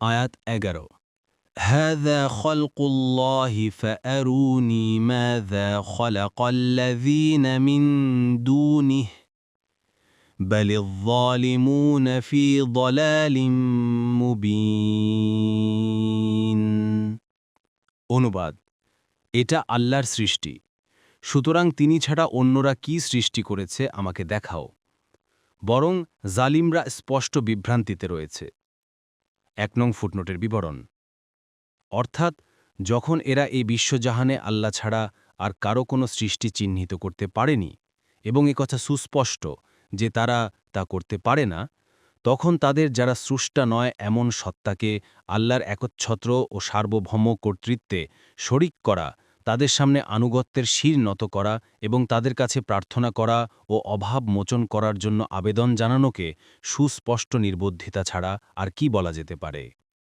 আয়াত 11 هذا خلق الله فأروني ماذا خلق الذين من دونه بل الظالمون في ضلال মুবিন। অনুবাদ, এটা আল্লাহর সৃষ্টি, সুতরাং তিনি ছাড়া অন্যরা কি সৃষ্টি করেছে আমাকে দেখাও। বরং জালিমরা স্পষ্ট বিভ্রান্তিতে রয়েছে। 1 নং ফুটনোটের বিবরণ, অর্থাৎ যখন এরা এই বিশ্বজাহানে আল্লাহ ছাড়া আর কারো কোনো সৃষ্টি চিহ্নিত করতে পারেনি এবং একথা সুস্পষ্ট যে তারা তা করতে পারে না, তখন তাদের যারা স্রষ্টা নয় এমন সত্তাকে আল্লাহর একচ্ছত্র ও সার্বভৌম কর্তৃত্বে শরিক করা, তাদের সামনে আনুগত্যের শির নত করা এবং তাদের কাছে প্রার্থনা করা ও অভাব মোচন করার জন্য আবেদন জানানোকে সুস্পষ্ট নির্বুদ্ধিতা ছাড়া আর কি বলা যেতে পারে।